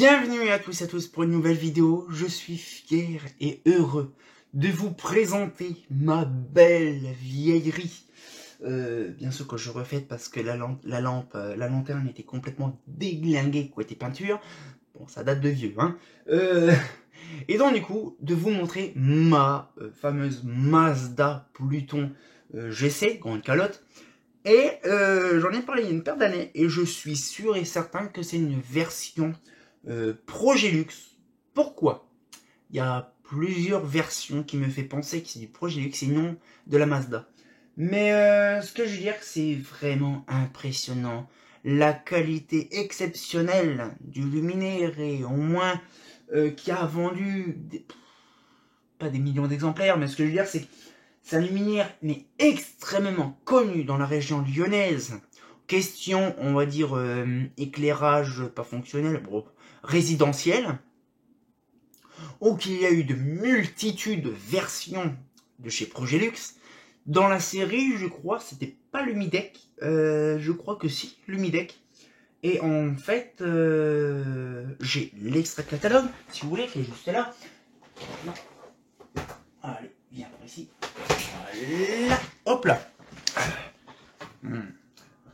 Bienvenue à tous et à tous pour une nouvelle vidéo. Je suis fier et heureux de vous présenter ma belle vieillerie. Bien sûr que je refais parce que la lanterne était complètement déglinguée côté peinture. Bon, ça date de vieux, hein. Et donc du coup, de vous montrer ma fameuse Mazda Pluton GC, grande calotte. Et j'en ai parlé il y a une paire d'années et je suis sûr et certain que c'est une version Progilux. Pourquoi? Il y a plusieurs versions qui me fait penser que c'est du Progilux et non de la Mazda. Mais ce que je veux dire, c'est vraiment impressionnant. La qualité exceptionnelle du luminaire et au moins qui a vendu pas des millions d'exemplaires, mais ce que je veux dire, c'est c'est un luminaire mais extrêmement connu dans la région lyonnaise. Question, on va dire, éclairage pas fonctionnel, bon, résidentiel. Ou qu'il y a eu de multitudes de versions de chez Progilux. Dans la série, je crois, c'était pas Lumidec. Je crois que si, Lumidec. Et en fait, j'ai l'extrait catalogue, si vous voulez, qui est juste là. Allez, viens par ici. Voilà. Hop là.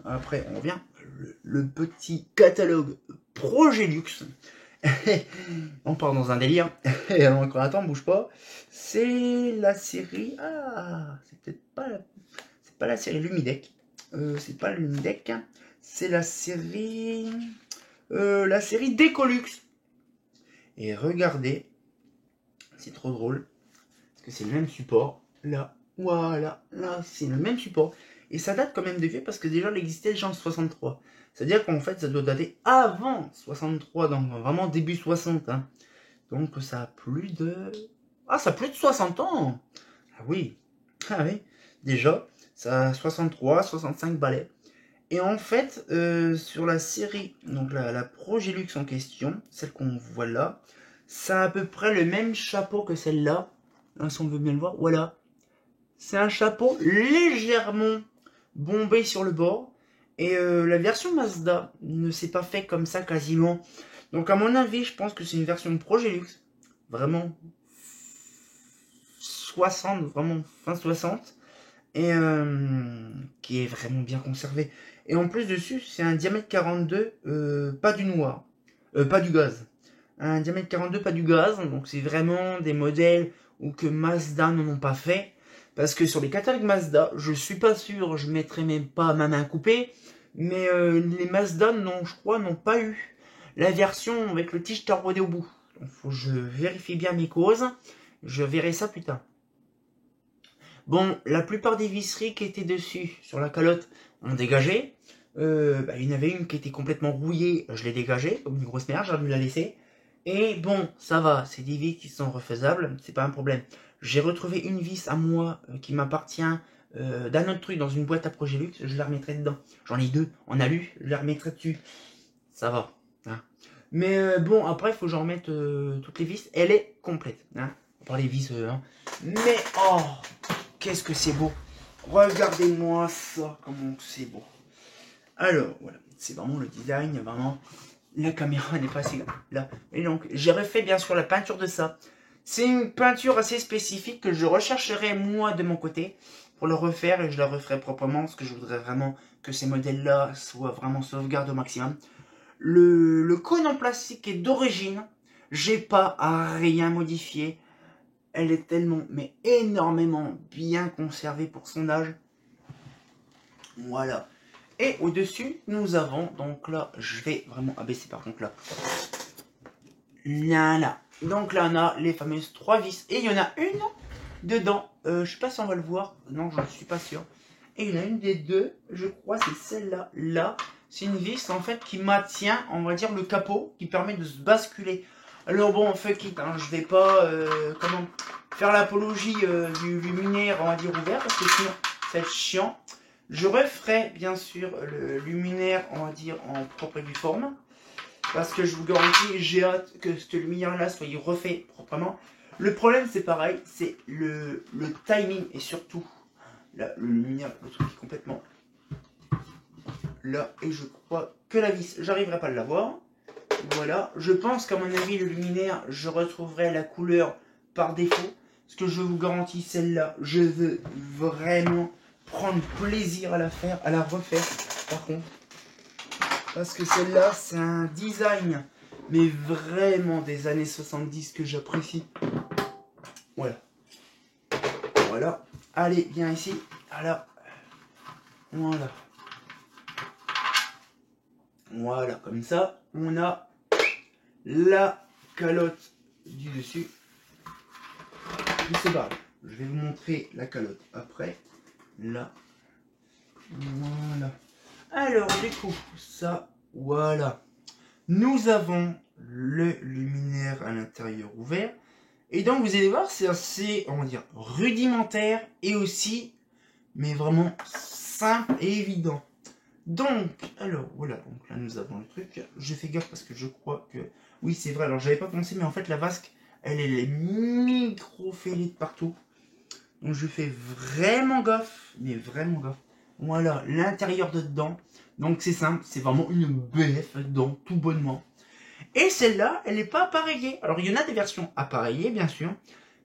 Après, on revient. Le petit catalogue Progilux. On part dans un délire. Et encore attends, bouge pas. C'est la série. Ah, c'est peut-être pas. C'est pas la série Lumidec. C'est pas Lumidec. C'est la série. La série Décolux. Et regardez. C'est trop drôle. Parce que c'est le même support. Là. Voilà. Là, c'est le même support. Et ça date quand même de vieux parce que déjà, il existait déjà en 63. C'est-à-dire qu'en fait, ça doit dater avant 63, donc vraiment début 60. Hein. Donc ça a plus de... Ah, ça a plus de 60 ans. Ah oui. Ah oui. Déjà, ça a 63, 65 balais. Et en fait, sur la série, donc la Progilux en question, celle qu'on voit là, ça a à peu près le même chapeau que celle-là. Là, si on veut bien le voir, voilà. C'est un chapeau légèrement bombé sur le bord. Et la version Mazda ne s'est pas fait comme ça quasiment. Donc à mon avis, je pense que c'est une version Progilux. Vraiment 60, vraiment fin 60. Et qui est vraiment bien conservé. Et en plus dessus, c'est un diamètre 42, pas du noir. Pas du gaz. Un diamètre 42, pas du gaz. Donc c'est vraiment des modèles où que Mazda n'en ont pas fait. Parce que sur les catalogues Mazda, je suis pas sûr, je mettrai même pas ma main coupée, mais les Mazda, non, je crois, n'ont pas eu la version avec le tige tarbodé au bout. Donc faut que je vérifie bien mes causes, je verrai ça plus tard. Bon, la plupart des visseries qui étaient dessus, sur la calotte, ont dégagé. Il y en avait une qui était complètement rouillée, je l'ai dégagée, comme une grosse merde, j'ai dû la laisser. Et bon, ça va, c'est des vis qui sont refaisables, c'est pas un problème. J'ai retrouvé une vis à moi qui m'appartient d'un autre truc dans une boîte à Progilux, je la remettrai dedans. J'en ai deux en alu, je la remettrai dessus. Ça va. Hein. Mais bon, après, il faut que j'en remette toutes les vis. Elle est complète. Hein. À part les vis. Hein. Mais oh, qu'est-ce que c'est beau. Regardez-moi ça, comment c'est beau. Alors, voilà, c'est vraiment le design, vraiment. La caméra n'est pas assez là. Et donc, j'ai refait bien sûr la peinture de ça. C'est une peinture assez spécifique que je rechercherai moi de mon côté pour le refaire et je la referai proprement parce que je voudrais vraiment que ces modèles-là soient vraiment sauvegardés au maximum. Le cône en plastique est d'origine. J'ai pas à rien modifier. Elle est tellement, mais énormément bien conservée pour son âge. Voilà. Et au-dessus, nous avons, donc là, je vais vraiment abaisser par contre là. Là. Donc là, on a les fameuses 3 vis. Et il y en a une dedans. Je sais pas si on va le voir. Non, je ne suis pas sûr. Et il y en a une des deux. Je crois c'est celle-là. Là, c'est une vis en fait qui maintient, on va dire, le capot. Qui permet de se basculer. Alors bon, fuck it. Hein, je vais pas faire l'apologie du luminaire, on va dire, ouvert. Parce que sinon, c'est chiant. Je referai bien sûr le luminaire, on va dire, en propre et due forme. Parce que je vous garantis, j'ai hâte que ce luminaire-là soit refait proprement. Le problème, c'est pareil, c'est le timing et surtout là, le luminaire, le truc est complètement là. Et je crois que la vis, j'arriverai pas à l'avoir. Voilà, je pense qu'à mon avis, le luminaire, je retrouverai la couleur par défaut. Parce que je vous garantis, celle-là, je veux vraiment prendre plaisir à la faire, à la refaire, par contre. Parce que celle-là, c'est un design, mais vraiment des années 70 que j'apprécie. Voilà. Voilà. Allez, viens ici. Voilà. Voilà. Voilà, comme ça, on a la calotte du dessus. C'est pas grave. Je vais vous montrer la calotte après. Là. Voilà. Alors, du coup, ça, voilà. Nous avons le luminaire à l'intérieur ouvert. Et donc, vous allez voir, c'est assez, on va dire, rudimentaire et aussi, mais vraiment simple et évident. Donc, alors, voilà. Donc là, nous avons le truc. Je fais gaffe parce que je crois que... Oui, c'est vrai. Alors, j'avais pas pensé, mais en fait, la vasque, elle est micro-fêlée de partout. Donc, je fais vraiment gaffe. Mais vraiment gaffe. Voilà, l'intérieur de dedans. Donc, c'est simple. C'est vraiment une BF dedans, tout bonnement. Et celle-là, elle n'est pas appareillée. Alors, il y en a des versions appareillées, bien sûr.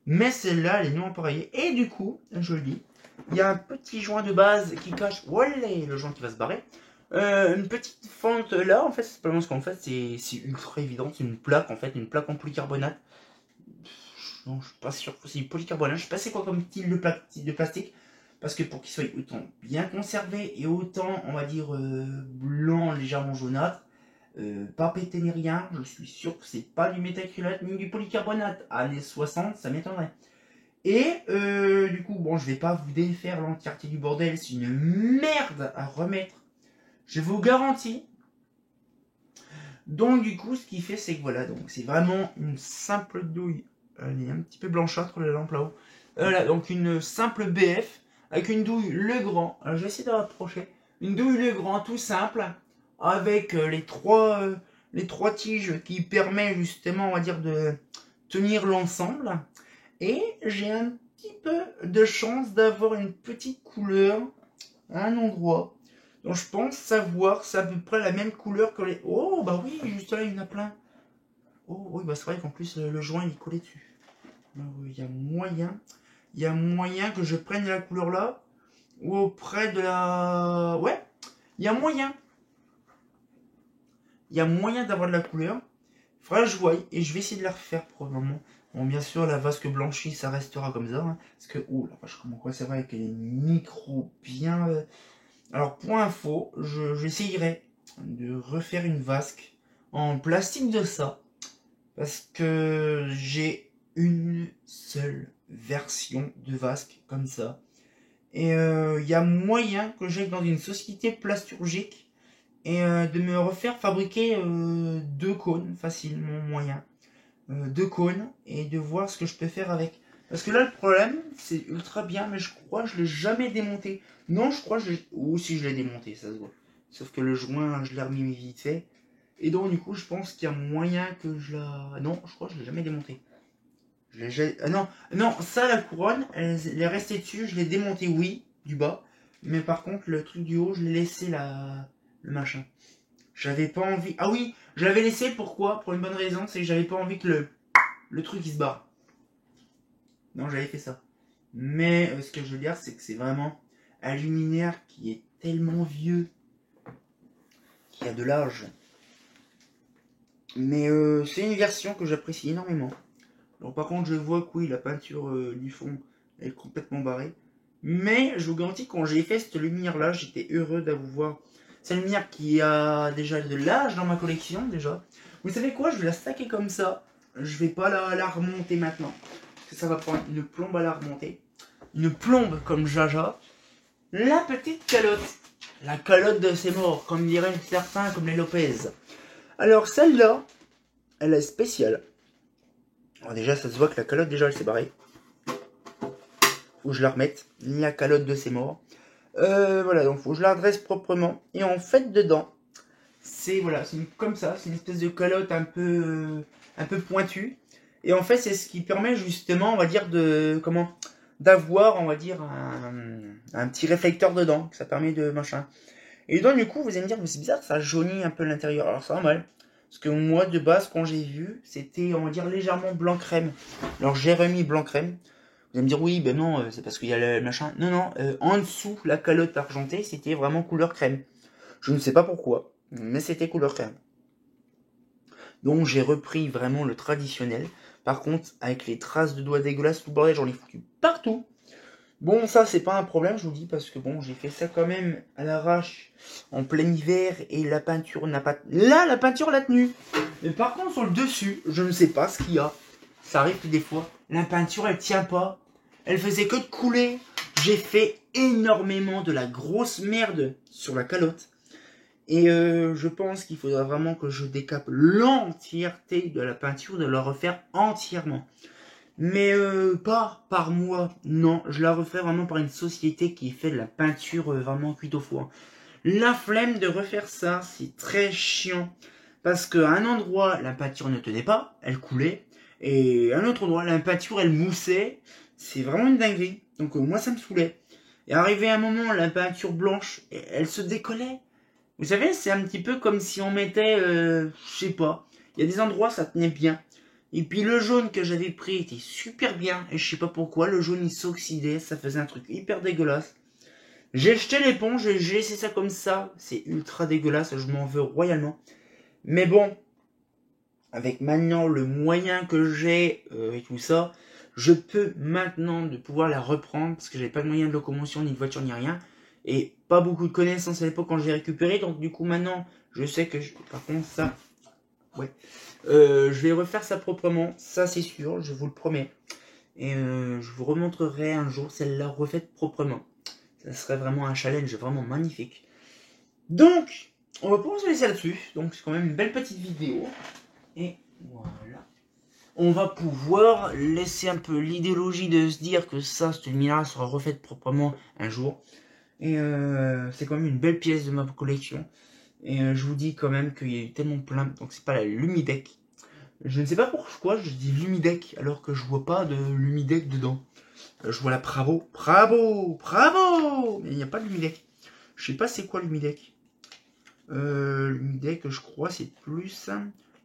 Mais celle-là, elle est non appareillée. Et du coup, je le dis, il y a un petit joint de base qui cache... Voilà, le joint qui va se barrer. Une petite fente là, en fait, c'est pas vraiment ce qu'en fait, c'est ultra évident. C'est une plaque, en fait, une plaque en polycarbonate. Non, je suis pas sûr que c'est du polycarbonate. Je sais pas c'est quoi comme style de plastique. Parce que pour qu'il soit autant bien conservé et autant, on va dire, blanc, légèrement jaunâtre, pas pété ni rien, je suis sûr que c'est pas du métacrylate ni du polycarbonate. Années 60, ça m'étonnerait. Et du coup, bon, je vais pas vous défaire l'entièreté du bordel, c'est une merde à remettre. Je vous garantis. Donc du coup, ce qui fait, c'est que voilà, donc c'est vraiment une simple douille. Elle est un petit peu blanchâtre la lampe là-haut. Voilà, donc une simple BF avec une douille Legrand. Alors je vais essayer de rapprocher. Une douille Legrand tout simple avec les trois tiges qui permettent justement, on va dire, de tenir l'ensemble. Et j'ai un petit peu de chance d'avoir une petite couleur à un endroit. Donc je pense savoir, c'est à peu près la même couleur que les... Oh bah oui, juste là il y en a plein. Oh oui, bah c'est vrai qu'en plus le joint il est collé dessus. Il y a moyen que je prenne la couleur là. Ou auprès de la... Ouais, il y a moyen. Il y a moyen d'avoir de la couleur. Il faudra que je voie et je vais essayer de la refaire probablement. Bon, bien sûr, la vasque blanchie, ça restera comme ça. Hein, parce que, oh la vache, comment quoi, c'est vrai qu'elle est micro bien... Alors, pour info, j'essayerai de refaire une vasque en plastique de ça. Parce que j'ai une seule version de vasque comme ça. Et il y a moyen que j'aille dans une société plasturgique et de me refaire fabriquer 2 cônes, facilement moyen. 2 cônes et de voir ce que je peux faire avec. Parce que là, le problème, c'est ultra bien, mais je crois que je l'ai jamais démonté. Non, je crois que je l'ai... Ou si je l'ai démonté, ça se voit. Sauf que le joint, je l'ai remis vite fait. Et donc, du coup, je pense qu'il y a moyen que je la... Non, je crois que je l'ai jamais démonté. Non, non, ça, la couronne, elle est restée dessus. Je l'ai démonté, oui, du bas. Mais par contre, le truc du haut, je l'ai laissé le machin. J'avais pas envie... Ah oui, je l'avais laissé, pourquoi? Pour une bonne raison, c'est que j'avais pas envie que le truc il se barre. Non, j'avais fait ça. Mais ce que je veux dire, c'est que c'est vraiment un luminaire qui est tellement vieux, qui a de l'âge. Mais c'est une version que j'apprécie énormément. Alors par contre, je vois que oui, la peinture du fond est complètement barrée. Mais je vous garantis, quand j'ai fait cette lumière-là, j'étais heureux d'avoir... C'est une lumière qui a déjà de l'âge dans ma collection, déjà. Vous savez quoi? Je vais la stacker comme ça. Je vais pas la remonter maintenant. Parce que ça va prendre une plombe à la remonter. Une plombe comme Jaja. La petite calotte. La calotte de ses morts, comme diraient certains, comme les Lopez. Alors celle-là, elle est spéciale. Alors déjà, ça se voit que la calotte, déjà, elle s'est barrée. Faut que je la remette. La calotte de ses morts. Voilà, donc faut que je la redresse proprement. Et en fait, dedans, c'est voilà, c'est comme ça, c'est une espèce de calotte un peu pointue. Et en fait, c'est ce qui permet justement, on va dire, d'avoir, on va dire, un petit réflecteur dedans. Ça permet de machin. Et donc, du coup, vous allez me dire, mais c'est bizarre, ça jaunit un peu l'intérieur. Alors, c'est normal. Parce que moi, de base, quand j'ai vu, c'était, on va dire, légèrement blanc crème. Alors, j'ai remis blanc crème. Vous allez me dire, oui, ben non, c'est parce qu'il y a le machin. Non, non, en dessous, la calotte argentée, c'était vraiment couleur crème. Je ne sais pas pourquoi, mais c'était couleur crème. Donc, j'ai repris vraiment le traditionnel. Par contre, avec les traces de doigts dégueulasses, tout le bordel, j'en ai foutu partout. Bon, ça, c'est pas un problème, je vous dis, parce que bon, j'ai fait ça quand même à l'arrache, en plein hiver, et la peinture n'a pas... Là, la peinture l'a tenue. Mais par contre, sur le dessus, je ne sais pas ce qu'il y a. Ça arrive que des fois, la peinture, elle tient pas. Elle faisait que de couler. J'ai fait énormément de la grosse merde sur la calotte. Et je pense qu'il faudra vraiment que je décape l'entièreté de la peinture, de la refaire entièrement. Mais pas par moi, non, je la refais vraiment par une société qui fait de la peinture vraiment cuite au four. La flemme de refaire ça, c'est très chiant. Parce qu'à un endroit, la peinture ne tenait pas, elle coulait. Et à un autre endroit, la peinture, elle moussait. C'est vraiment une dinguerie. Donc moi, ça me saoulait. Et arrivé à un moment, la peinture blanche, elle se décollait. Vous savez, c'est un petit peu comme si on mettait, je sais pas. Il y a des endroits, ça tenait bien. Et puis le jaune que j'avais pris était super bien. Et je sais pas pourquoi, le jaune il s'oxydait. Ça faisait un truc hyper dégueulasse. J'ai jeté l'éponge et j'ai laissé ça comme ça. C'est ultra dégueulasse, je m'en veux royalement. Mais bon, avec maintenant le moyen que j'ai et tout ça, je peux maintenant de pouvoir la reprendre. Parce que j'avais pas de moyen de locomotion, ni de voiture, ni rien. Et pas beaucoup de connaissances à l'époque quand j'ai récupéré. Donc du coup maintenant, je sais que... Par contre ça... Ouais. Je vais refaire ça proprement, ça c'est sûr, je vous le promets. Et je vous remontrerai un jour celle-là refaite proprement. Ça serait vraiment un challenge vraiment magnifique. Donc, on va pouvoir se laisser là-dessus. Donc c'est quand même une belle petite vidéo. Et voilà. On va pouvoir laisser un peu l'idéologie de se dire que ça, cette lumière sera refaite proprement un jour. Et c'est quand même une belle pièce de ma collection. Et je vous dis quand même qu'il y a eu tellement plein. Donc c'est pas la Lumidec. Je ne sais pas pourquoi je dis Lumidec alors que je vois pas de Lumidec dedans. Je vois la Bravo. Mais il n'y a pas de Lumidec. Je sais pas c'est quoi Lumidec. Lumidec je crois c'est plus...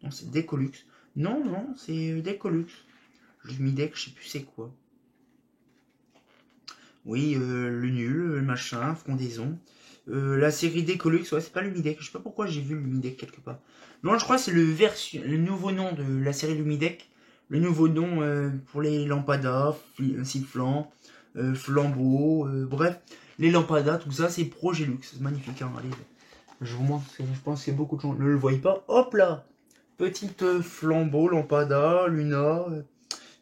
Non c'est Decolux. Non c'est Decolux. Lumidec je sais plus c'est quoi. Oui le nul, le machin, frondaison. La série Decolux, ouais, c'est pas Lumidec. Je sais pas pourquoi j'ai vu Lumidec quelque part. Non, je crois que c'est le nouveau nom de la série Lumidec. Le nouveau nom pour les lampadas, sifflants, flambeaux, bref. Les lampadas, tout ça, c'est Progélux. C'est magnifique, hein, allez. Je vous montre, parce que je pense que beaucoup de gens ne le voient pas. Hop là! Petite flambeau, lampada, Luna.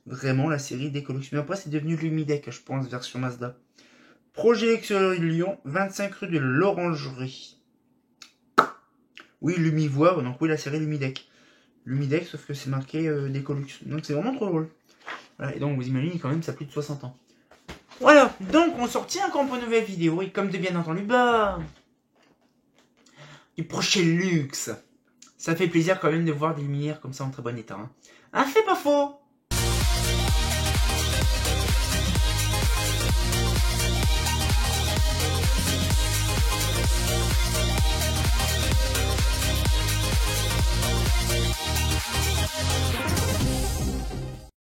Vraiment, la série Decolux. Mais après, c'est devenu Lumidec, je pense, version Mazda. Projet Lyon, 25 rue de l'Orangerie. Oui, Lumivoire, donc oui, la série Lumidec. Lumidec, sauf que c'est marqué Decolux. Donc c'est vraiment trop drôle. Voilà, et donc vous imaginez quand même, ça a plus de 60 ans. Voilà, donc on sortit encore pour une nouvelle vidéo. Et comme de bien entendu, bah... du prochain luxe. Ça fait plaisir quand même de voir des lumières comme ça en très bon état. Hein. Un fait pas faux.